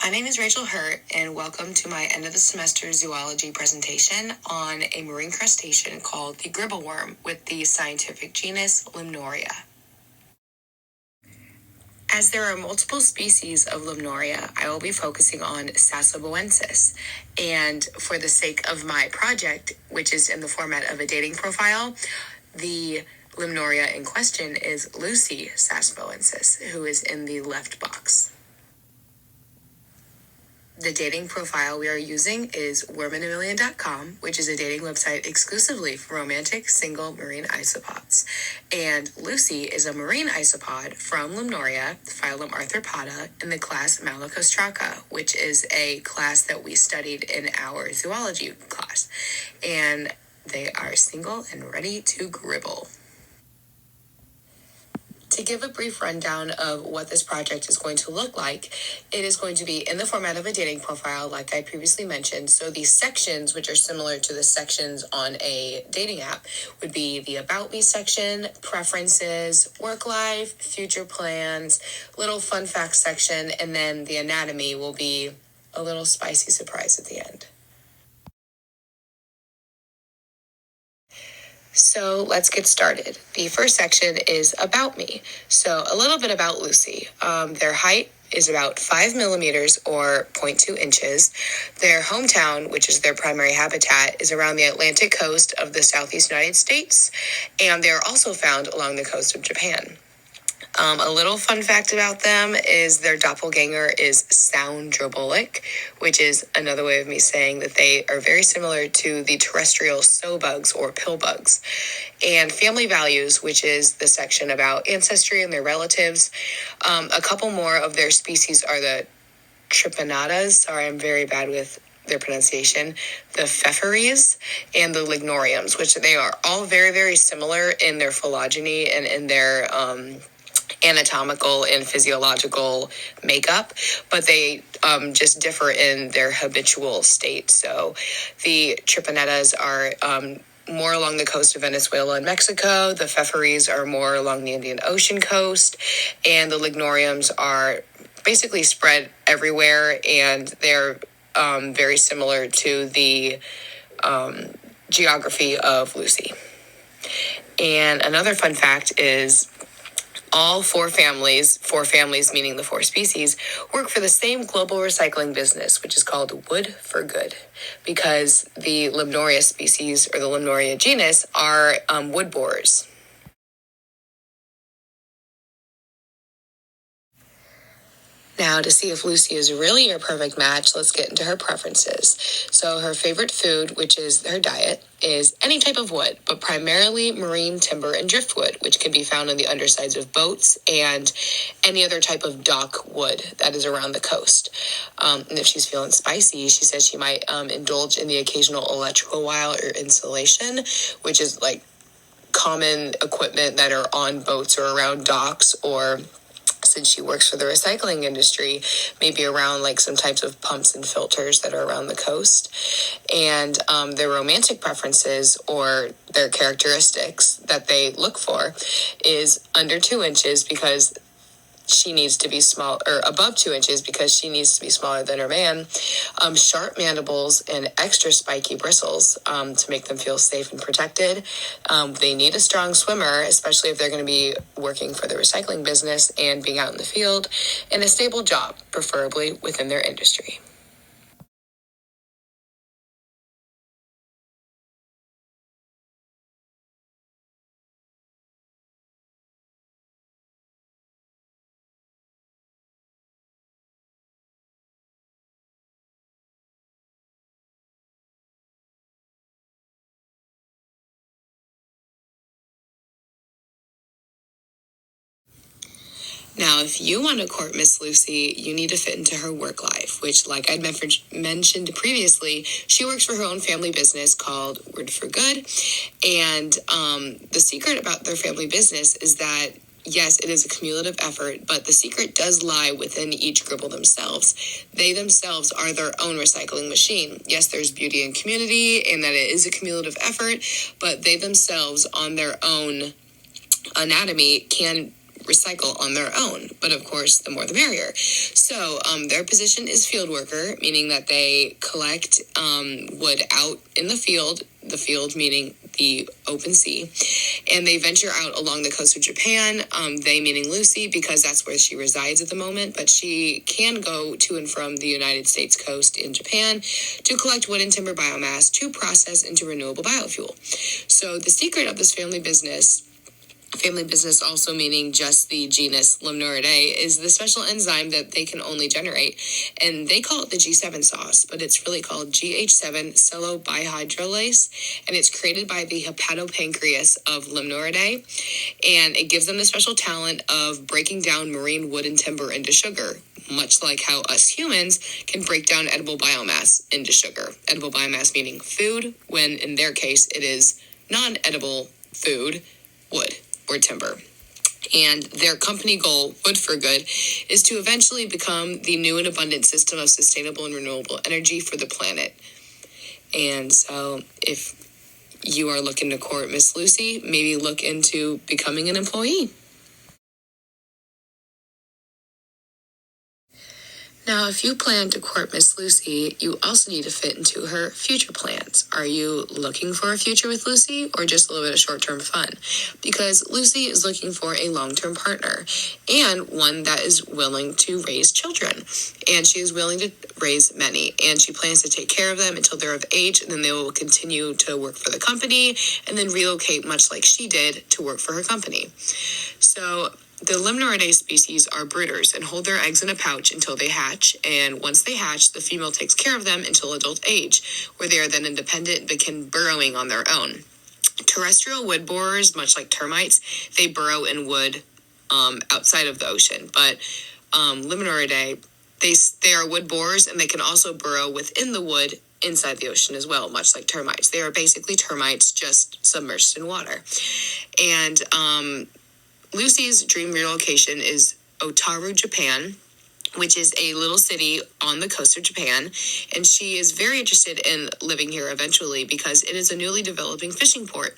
My name is Rachel Hurt, and welcome to my end of the semester zoology presentation on a marine crustacean called the Gribble worm with the scientific genus Limnoria. As there are multiple species of Limnoria, I will be focusing on Sassoboensis. And for the sake of my project, which is in the format of a dating profile, the Limnoria in question is Lucy Sassoboensis, who is in the left box. The dating profile we are using is worminamillion.com, which is a dating website exclusively for romantic single marine isopods. And Lucy is a marine isopod from Limnoria, phylum Arthropoda, in the class Malacostraca, which is a class that we studied in our zoology class. And they are single and ready to gribble. To give a brief rundown of what this project is going to look like, it is going to be in the format of a dating profile, like I previously mentioned. So these sections, which are similar to the sections on a dating app, would be the About Me section, preferences, work life, future plans, little fun facts section, and then the anatomy will be a little spicy surprise at the end. So let's get started. The first section is About Me. So a little bit about Lucy. Their height is about 5 millimeters or 0.2 inches. Their hometown, which is their primary habitat, is around the Atlantic coast of the southeast United States, and they're also found along the coast of Japan. A little fun fact about them is their doppelganger is soundrabolic, which is another way of me saying that they are very similar to the terrestrial bugs or pill bugs. And family values, which is the section about ancestry and their relatives. A couple more of their species are the tripinatas. Sorry, I'm very bad with their pronunciation, the pfefferes, and the lignoriums, which they are all very, very similar in their phylogeny and in their anatomical and physiological makeup, but they just differ in their habitual state. So the tripinetas are more along the coast of Venezuela and Mexico. The pfefferes are more along the Indian Ocean coast, and the lignoriums are basically spread everywhere, and they're very similar to the geography of Lucy. And another fun fact is all four families meaning the four species, work for the same global recycling business, which is called Wood for Good, because the Limnoria species, or the Limnoria genus, are wood borers. Now, to see if Lucy is really your perfect match, let's get into her preferences. So her favorite food, which is her diet, is any type of wood, but primarily marine timber and driftwood, which can be found on the undersides of boats and any other type of dock wood that is around the coast. And if she's feeling spicy, she says she might indulge in the occasional electrical wire or insulation, which is like common equipment that are on boats or around docks, or since she works for the recycling industry, maybe around like some types of pumps and filters that are around the coast. And their romantic preferences, or their characteristics that they look for, is under 2 inches because she needs to be small, or above 2 inches because she needs to be smaller than her man, sharp mandibles and extra spiky bristles to make them feel safe and protected. They need a strong swimmer, especially if they're going to be working for the recycling business and being out in the field, and a stable job, preferably within their industry. Now, if you want to court Miss Lucy, you need to fit into her work life, which, like I'd mentioned previously, she works for her own family business called Word for Good. And the secret about their family business is that, yes, it is a cumulative effort, but the secret does lie within each Gribble themselves. They themselves are their own recycling machine. Yes, there's beauty in community and that it is a cumulative effort, but they themselves, on their own anatomy, can recycle on their own. But of course, the more the merrier. So their position is field worker, meaning that they collect wood out in the field meaning the open sea, and they venture out along the coast of Japan, they meaning Lucy, because that's where she resides at the moment, but she can go to and from the United States coast in Japan to collect wood and timber biomass to process into renewable biofuel. So the secret of this family business also meaning just the genus Limnoridae, is the special enzyme that they can only generate. And they call it the G7 sauce, but it's really called GH7 cellobihydrolase, and it's created by the hepatopancreas of Limnoridae, and it gives them the special talent of breaking down marine wood and timber into sugar, much like how us humans can break down edible biomass into sugar. Edible biomass meaning food, when in their case it is non-edible food, wood or timber. And their company goal, Wood for Good, is to eventually become the new and abundant system of sustainable and renewable energy for the planet. And so if you are looking to court Miss Lucy, maybe look into becoming an employee. Now, if you plan to court Miss Lucy, you also need to fit into her future plans. Are you looking for a future with Lucy, or just a little bit of short-term fun? Because Lucy is looking for a long-term partner, and one that is willing to raise children. And she is willing to raise many, and she plans to take care of them until they're of age, and then they will continue to work for the company, and then relocate much like she did to work for her company. So the Limnoridae species are brooders and hold their eggs in a pouch until they hatch, and once they hatch, the female takes care of them until adult age, where they are then independent and begin burrowing on their own. Terrestrial wood borers, much like termites, they burrow in wood outside of the ocean, but Limnoridae, they are wood borers, and they can also burrow within the wood inside the ocean as well, much like termites. They are basically termites just submerged in water. And Lucy's dream relocation is Otaru, Japan, which is a little city on the coast of Japan, and she is very interested in living here eventually because it is a newly developing fishing port.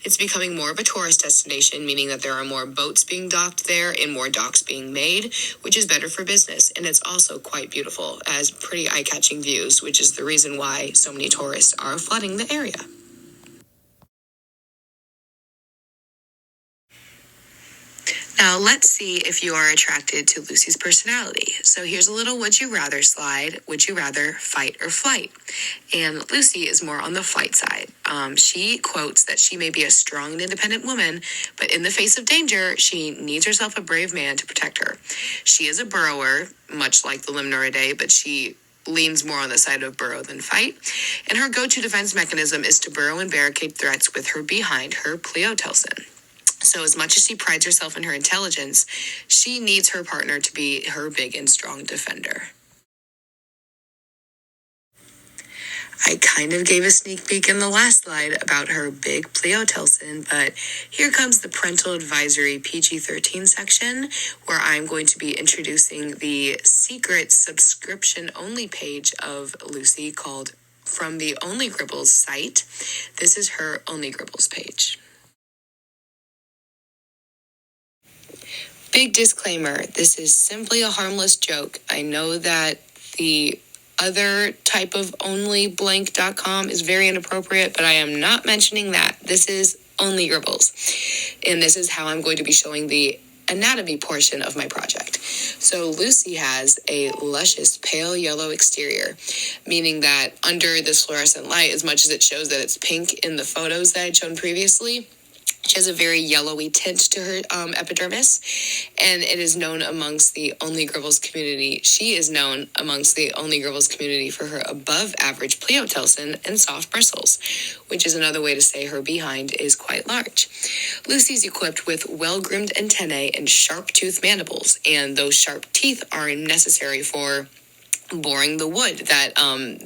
It's becoming more of a tourist destination, meaning that there are more boats being docked there and more docks being made, which is better for business, and it's also quite beautiful, as pretty eye-catching views, which is the reason why so many tourists are flooding the area. Now, let's see if you are attracted to Lucy's personality. So here's a little would you rather slide. Would you rather fight or flight? And Lucy is more on the flight side. She quotes that she may be a strong and independent woman, but in the face of danger, she needs herself a brave man to protect her. She is a burrower, much like the Limnoridae, but she leans more on the side of burrow than fight. And her go-to defense mechanism is to burrow and barricade threats with her behind, her pleotelson. So as much as she prides herself in her intelligence, she needs her partner to be her big and strong defender. I kind of gave a sneak peek in the last slide about her big pleotelson, but here comes the parental advisory PG-13 section, where I'm going to be introducing the secret subscription-only page of Lucy called From the Only Gribbles site. This is her Only Gribbles page. Big disclaimer, this is simply a harmless joke. I know that the other type of onlyblank.com is very inappropriate, but I am not mentioning that. This is Only Gribbles. And this is how I'm going to be showing the anatomy portion of my project. So Lucy has a luscious pale yellow exterior, meaning that under this fluorescent light, as much as it shows that it's pink in the photos that I'd shown previously, she has a very yellowy tint to her epidermis, and it is known amongst the Only Gribbles community. She is known amongst the Only Gribbles community for her above-average pleotelson and soft bristles, which is another way to say her behind is quite large. Lucy's equipped with well-groomed antennae and sharp-toothed mandibles, and those sharp teeth are necessary for boring the wood that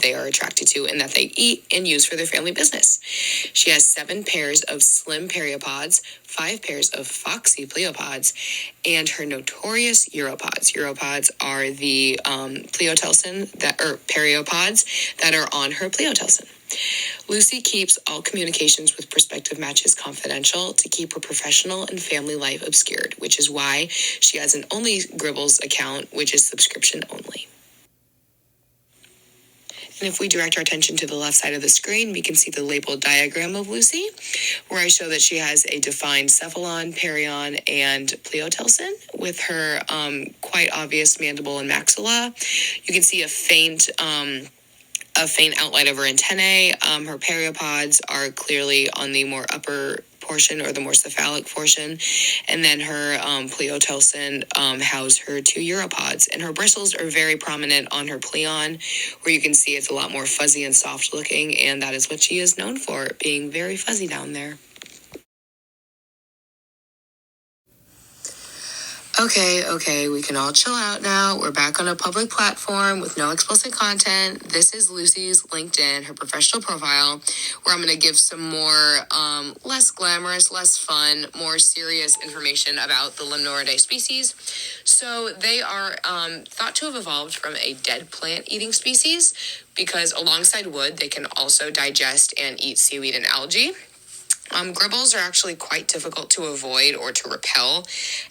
they are attracted to and that they eat and use for their family business. She has 7 pairs of slim periopods, 5 pairs of foxy pleopods, and her notorious uropods. Uropods are the periopods that are on her pleotelson. Lucy keeps all communications with prospective matches confidential to keep her professional and family life obscured, which is why she has an only Gribbles account, which is subscription only. And if we direct our attention to the left side of the screen, we can see the labeled diagram of Lucy, where I show that she has a defined cephalon, perion, and pleotelson with her quite obvious mandible and maxilla. You can see a faint outline of her antennae. Her periopods are clearly on the more upper portion or the more cephalic portion, and then her pleotelson house her two uropods, and her bristles are very prominent on her pleon, where you can see it's a lot more fuzzy and soft looking, and that is what she is known for, being very fuzzy down there. Okay, we can all chill out now. We're back on a public platform with no explicit content. This is Lucy's LinkedIn, her professional profile, where I'm going to give some more less glamorous, less fun, more serious information about the Limnoridae species. So they are thought to have evolved from a dead plant-eating species because alongside wood, they can also digest and eat seaweed and algae. Gribbles are actually quite difficult to avoid or to repel,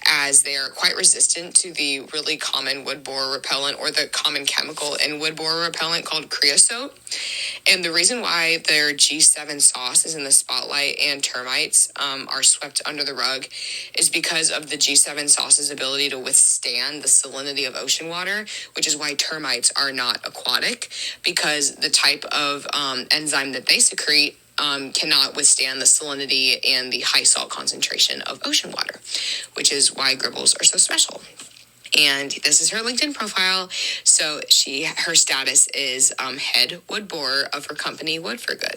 as they are quite resistant to the really common wood borer repellent, or the common chemical in wood borer repellent called creosote. And the reason why their G7 sauce is in the spotlight and termites are swept under the rug is because of the G7 sauce's ability to withstand the salinity of ocean water, which is why termites are not aquatic, because the type of enzyme that they secrete cannot withstand the salinity and the high salt concentration of ocean water, which is why Gribbles are so special. And this is her LinkedIn profile. So her status is head wood borer of her company, Wood for Good.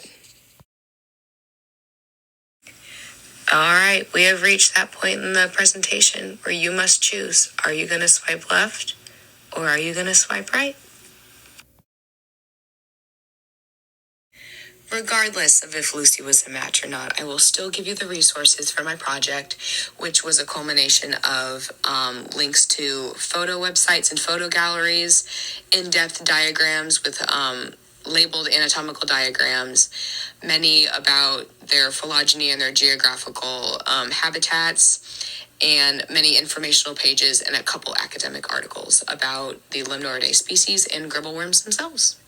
All right, we have reached that point in the presentation where you must choose. Are you going to swipe left or are you going to swipe right? Regardless of if Lucy was a match or not, I will still give you the resources for my project, which was a culmination of links to photo websites and photo galleries, in-depth diagrams with labeled anatomical diagrams, many about their phylogeny and their geographical habitats, and many informational pages and a couple academic articles about the Limnoridae species and gribble worms themselves.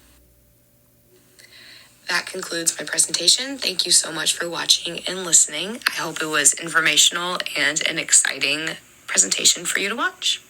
That concludes my presentation. Thank you so much for watching and listening. I hope it was informational and an exciting presentation for you to watch.